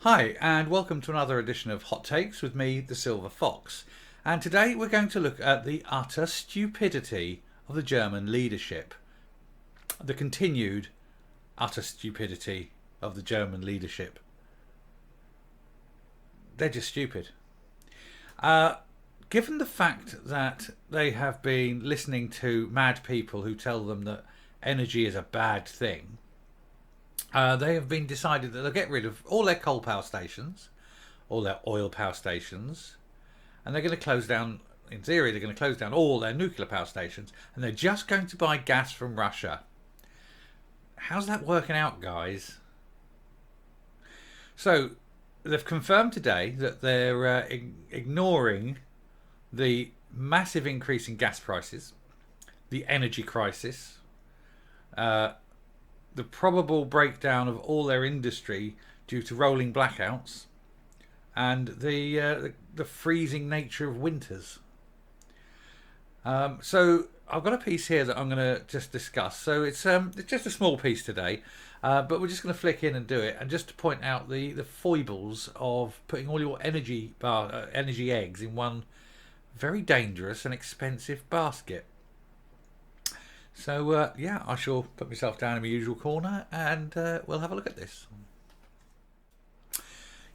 Hi, and welcome to another edition of Hot Takes with me, the Silver Fox. And today we're going to look at the utter stupidity of the German leadership. The continued utter stupidity of the German leadership. They're just stupid. Given the fact that they have been listening to mad people who tell them that energy is a bad thing, they have been decided that they'll get rid of all their coal power stations, all their oil power stations, and they're going to close down, in theory, they're going to close down all their nuclear power stations, and they're just going to buy gas from Russia. How's that working out, guys? So, they've confirmed today that they're ignoring the massive increase in gas prices, the energy crisis, the probable breakdown of all their industry due to rolling blackouts, and the freezing nature of winters. So I've got a piece here that I'm going to just discuss. So it's just a small piece today, but we're just going to flick in and do it, and just to point out the foibles of putting all your energy eggs in one very dangerous and expensive basket. So, yeah, I shall put myself down in my usual corner and we'll have a look at this.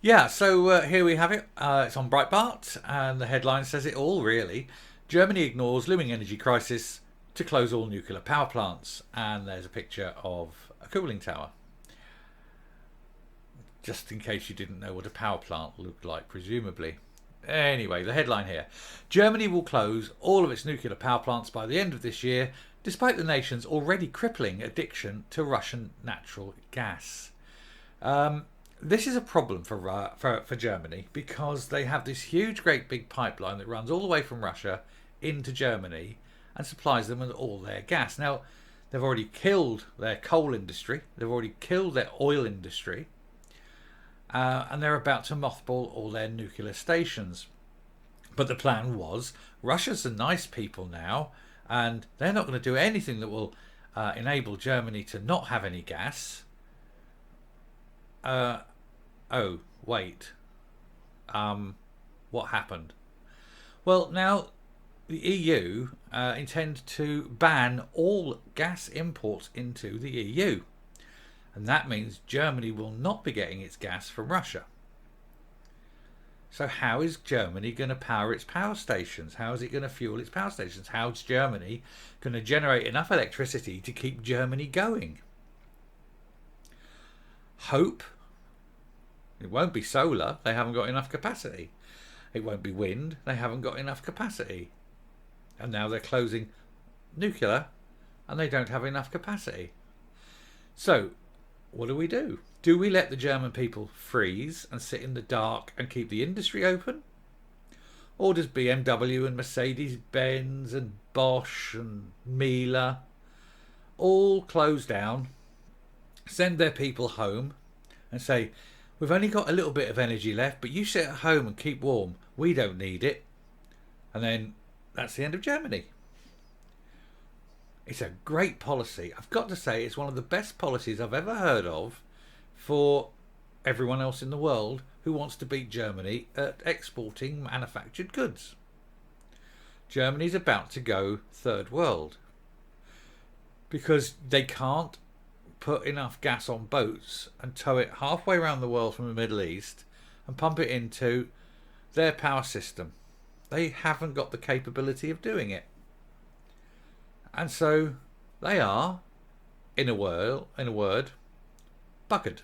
Yeah, so here we have it. It's on Breitbart, and the headline says it all, really. Germany ignores looming energy crisis to close all nuclear power plants. And there's a picture of a cooling tower. Just in case you didn't know what a power plant looked like, presumably. Anyway, the headline here. Germany will close all of its nuclear power plants by the end of this year, despite the nation's already crippling addiction to Russian natural gas. This is a problem for Germany, because they have this huge, great big pipeline that runs all the way from Russia into Germany and supplies them with all their gas. Now, they've already killed their coal industry, they've already killed their oil industry, and they're about to mothball all their nuclear stations. But the plan was, Russia's the nice people now, and they're not going to do anything that will enable Germany to not have any gas. Oh, wait. What happened? Well, now the EU intend to ban all gas imports into the EU. And that means Germany will not be getting its gas from Russia. So how is Germany going to power its power stations? How is it going to fuel its power stations? How is Germany going to generate enough electricity to keep Germany going? Hope. It won't be solar. They haven't got enough capacity. It won't be wind. They haven't got enough capacity. And now they're closing nuclear, and they don't have enough capacity. So what do? Do we let the German people freeze and sit in the dark and keep the industry open? Or does BMW and Mercedes-Benz and Bosch and Miele all close down, send their people home and say, we've only got a little bit of energy left, but you sit at home and keep warm. We don't need it. And then that's the end of Germany. It's a great policy. I've got to say, it's one of the best policies I've ever heard of for everyone else in the world who wants to beat Germany at exporting manufactured goods. Germany's about to go third world because they can't put enough gas on boats and tow it halfway around the world from the Middle East and pump it into their power system. They haven't got the capability of doing it. And so they are, in a word, buggered.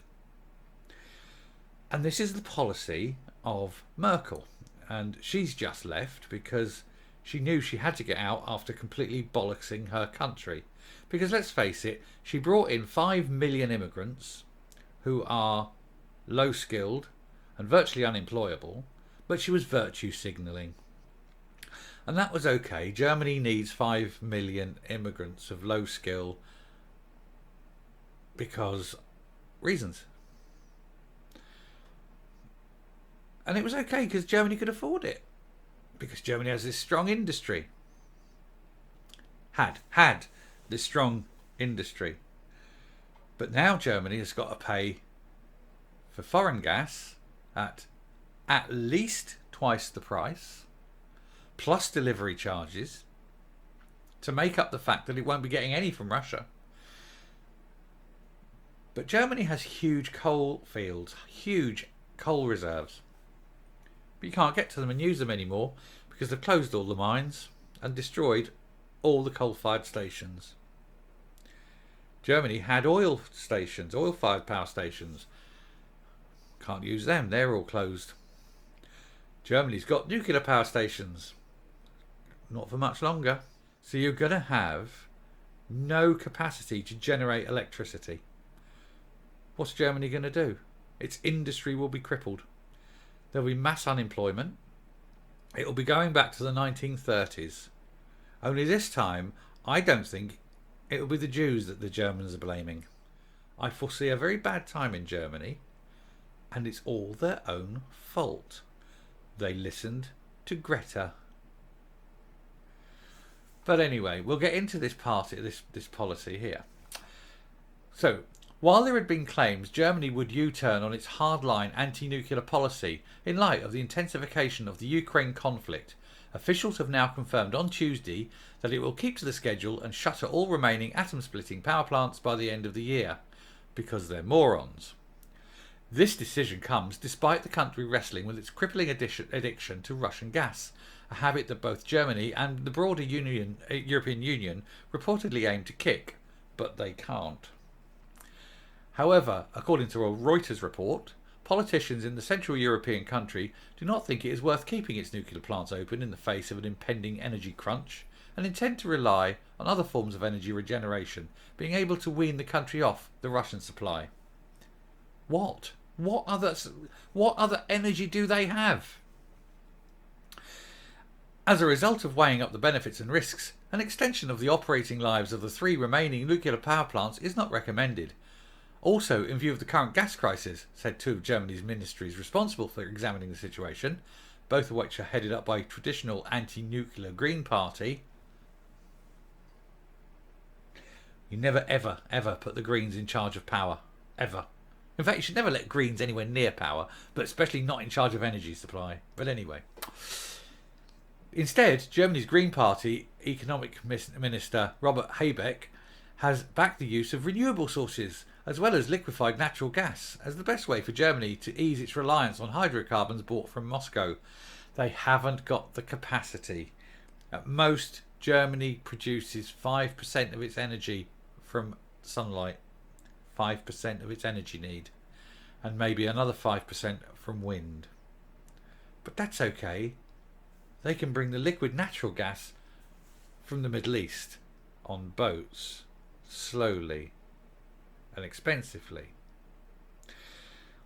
And this is the policy of Merkel. And she's just left because she knew she had to get out after completely bollocksing her country. Because let's face it, she brought in 5 million immigrants who are low skilled and virtually unemployable, but she was virtue signalling. And that was okay. Germany needs 5 million immigrants of low skill because reasons. And it was okay because Germany could afford it. Because Germany has this strong industry. Had this strong industry. But now Germany has got to pay for foreign gas at least twice the price, plus delivery charges, to make up the fact that it won't be getting any from Russia. But Germany has huge coal fields, huge coal reserves. But you can't get to them and use them anymore because they've closed all the mines and destroyed all the coal-fired stations. Germany had oil stations, oil-fired power stations. Can't use them, they're all closed. Germany's got nuclear power stations. Not for much longer. So you're going to have no capacity to generate electricity. What's Germany going to do? Its industry will be crippled. There'll be mass unemployment. It will be going back to the 1930s. Only this time, I don't think it will be the Jews that the Germans are blaming. I foresee a very bad time in Germany, and it's all their own fault. They listened to Greta. But anyway, we'll get into this policy here. So, while there had been claims Germany would U-turn on its hardline anti-nuclear policy in light of the intensification of the Ukraine conflict, officials have now confirmed on Tuesday that it will keep to the schedule and shutter all remaining atom-splitting power plants by the end of the year, because they're morons. This decision comes despite the country wrestling with its crippling addiction to Russian gas, a habit that both Germany and the broader European Union reportedly aim to kick, but they can't. However, according to a Reuters report, politicians in the Central European country do not think it is worth keeping its nuclear plants open in the face of an impending energy crunch, and intend to rely on other forms of energy regeneration, being able to wean the country off the Russian supply. What? What other energy do they have? As a result of weighing up the benefits and risks, an extension of the operating lives of the 3 remaining nuclear power plants is not recommended. Also, in view of the current gas crisis, said 2 of Germany's ministries responsible for examining the situation, both of which are headed up by traditional anti-nuclear Green Party. You never, ever, ever put the Greens in charge of power. Ever. In fact, you should never let Greens anywhere near power, but especially not in charge of energy supply. But anyway. Instead, Germany's Green Party Economic Minister Robert Habeck has backed the use of renewable sources as well as liquefied natural gas as the best way for Germany to ease its reliance on hydrocarbons bought from Moscow. They haven't got the capacity. At most, Germany produces 5% of its energy from sunlight. 5% of its energy need. And maybe another 5% from wind. But that's okay. They can bring the liquid natural gas from the Middle East on boats, slowly and expensively.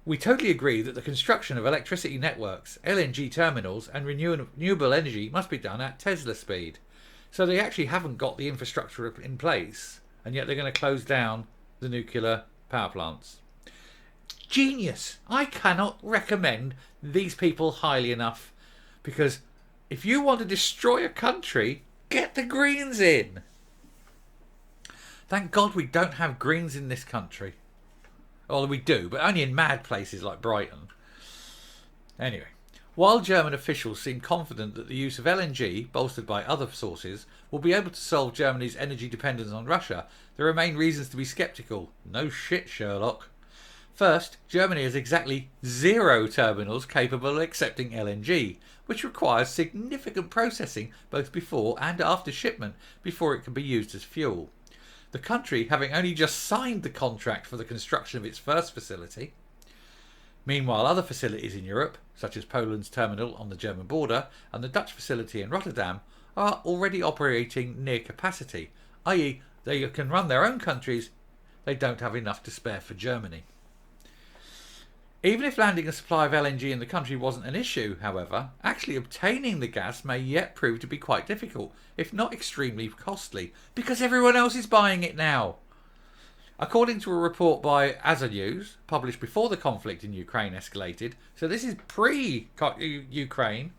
We totally agree that the construction of electricity networks, LNG terminals and renewable energy must be done at Tesla speed. So they actually haven't got the infrastructure in place, and yet they're going to close down the nuclear power plants. Genius! I cannot recommend these people highly enough, because if you want to destroy a country, get the Greens in. Thank God we don't have Greens in this country. Well, we do, but only in mad places like Brighton. Anyway, while German officials seem confident that the use of LNG, bolstered by other sources, will be able to solve Germany's energy dependence on Russia, there remain reasons to be sceptical. No shit, Sherlock. First, Germany has exactly 0 terminals capable of accepting LNG, which requires significant processing both before and after shipment before it can be used as fuel. The country having only just signed the contract for the construction of its first facility. Meanwhile, other facilities in Europe, such as Poland's terminal on the German border and the Dutch facility in Rotterdam, are already operating near capacity, i.e. they can run their own countries, they don't have enough to spare for Germany. Even if landing a supply of LNG in the country wasn't an issue, however, actually obtaining the gas may yet prove to be quite difficult, if not extremely costly, because everyone else is buying it now. According to a report by Asa News, published before the conflict in Ukraine escalated, so this is pre-Ukraine,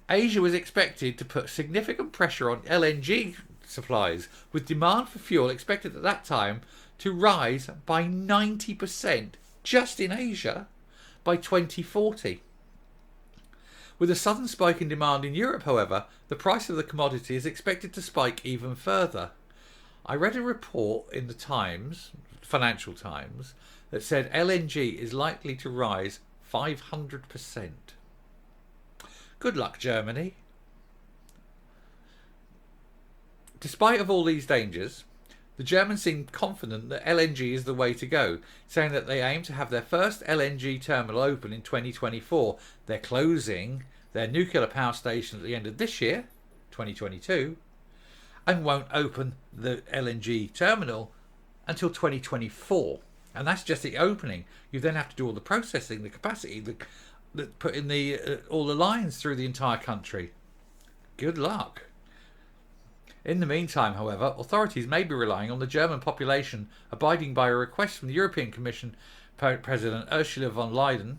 Asia was expected to put significant pressure on LNG supplies, with demand for fuel expected at that time to rise by 90%. Just in Asia, by 2040. With a sudden spike in demand in Europe, however, the price of the commodity is expected to spike even further. I read a report in the Times, Financial Times, that said LNG is likely to rise 500%. Good luck, Germany. Despite of all these dangers, the Germans seem confident that LNG is the way to go, saying that they aim to have their first LNG terminal open in 2024. They're closing their nuclear power station at the end of this year, 2022, and won't open the LNG terminal until 2024. And that's just the opening. You then have to do all the processing, the capacity, putting all the lines through the entire country. Good luck. In the meantime, however, authorities may be relying on the German population abiding by a request from the European Commission President Ursula von der Leyen,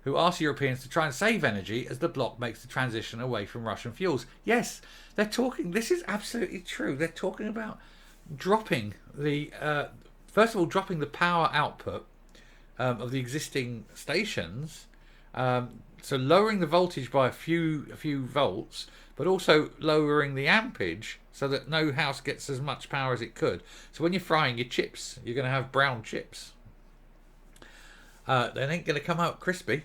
who asked Europeans to try and save energy as the bloc makes the transition away from Russian fuels. Yes, they're talking, this is absolutely true, they're talking about dropping first of all, dropping the power output of the existing stations, so lowering the voltage by a few volts, but also lowering the ampage so that no house gets as much power as it could. So when you're frying your chips, you're going to have brown chips. They ain't going to come out crispy.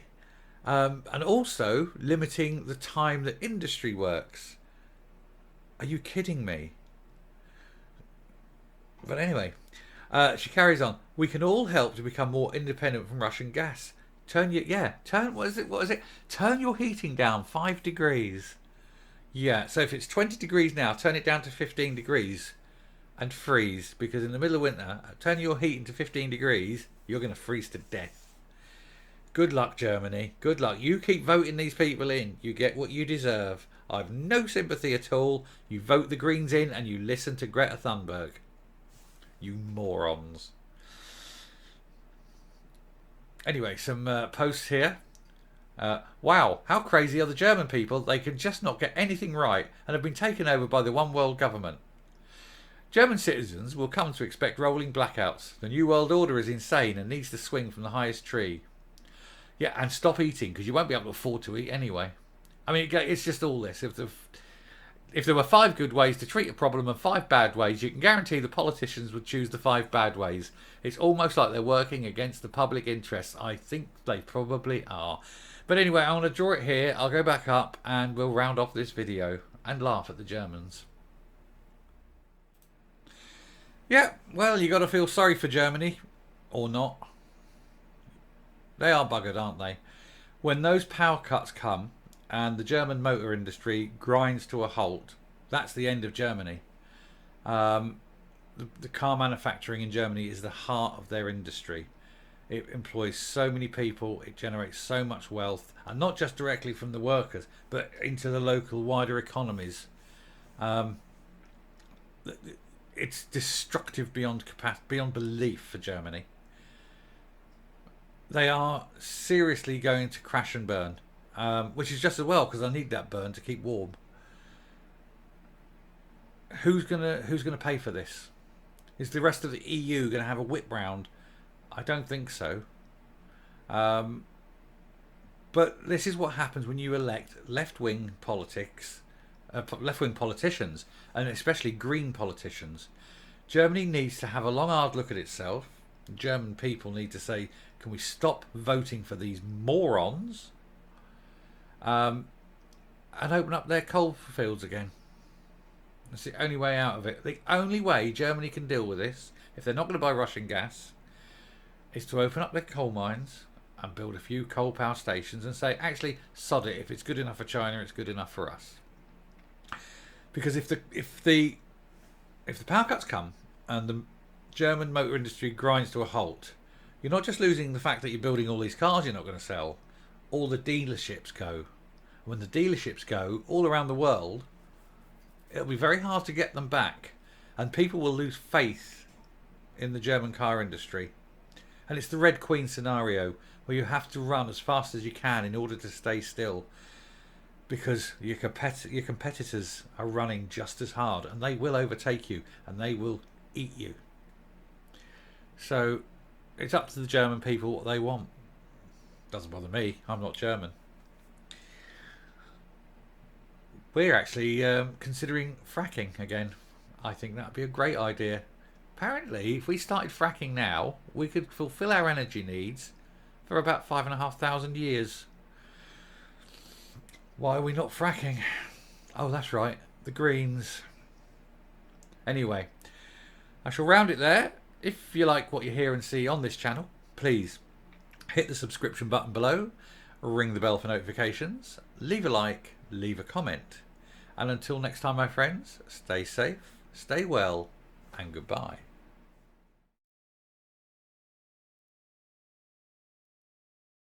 And also limiting the time that industry works. Are you kidding me? But anyway, she carries on. We can all help to become more independent from Russian gas. Turn what is it? Turn your heating down 5 degrees. Yeah, so if it's 20 degrees now, turn it down to 15 degrees and freeze, because in the middle of winter, turn your heating to 15 degrees, you're going to freeze to death. Good luck, Germany. Good luck. You keep voting these people in. You get what you deserve. I've no sympathy at all. You vote the Greens in and you listen to Greta Thunberg. You morons. Anyway, some posts here. Wow, how crazy are the German people? They can just not get anything right and have been taken over by the one world government. German citizens will come to expect rolling blackouts. The New World Order is insane and needs to swing from the highest tree. Yeah, and stop eating, because you won't be able to afford to eat anyway. I mean, it's just all this. If there were 5 good ways to treat a problem and 5 bad ways, you can guarantee the politicians would choose the 5 bad ways. It's almost like they're working against the public interest. I think they probably are. But anyway, I want to draw it here. I'll go back up and we'll round off this video and laugh at the Germans. Yeah, well, you got to feel sorry for Germany, or not. They are buggered, aren't they? When those power cuts come and the German motor industry grinds to a halt, that's the end of Germany. The car manufacturing in Germany is the heart of their industry. It employs so many people, it generates so much wealth, and not just directly from the workers, but into the local wider economies. It's destructive beyond belief for Germany. They are seriously going to crash and burn, which is just as well, because I need that burn to keep warm. Who's gonna pay for this? Is the rest of the EU going to have a whip round? I don't think so. But this is what happens when you elect left-wing politicians, and especially green politicians. Germany needs to have a long, hard look at itself. German people need to say, can we stop voting for these morons? And open up their coal fields again. That's the only way out of it. The only way Germany can deal with this, if they're not going to buy Russian gas, is to open up their coal mines and build a few coal power stations and say, actually, sod it. If it's good enough for China, it's good enough for us. Because if the power cuts come and the German motor industry grinds to a halt, you're not just losing the fact that you're building all these cars you're not going to sell. All the dealerships go. When the dealerships go all around the world, it'll be very hard to get them back, and people will lose faith in the German car industry. And it's the Red Queen scenario, where you have to run as fast as you can in order to stay still, because your competitors are running just as hard, and they will overtake you and they will eat you. So it's up to the German people what they want. Doesn't bother me. I'm not German. We're actually considering fracking again. I think that'd be a great idea. Apparently, if we started fracking now, we could fulfill our energy needs for about 5,500 years. Why are we not fracking? Oh, that's right, the Greens. Anyway, I shall round it there. If you like what you hear and see on this channel, please hit the subscription button below, ring the bell for notifications, leave a like, leave a comment. And until next time, my friends, stay safe, stay well, and goodbye.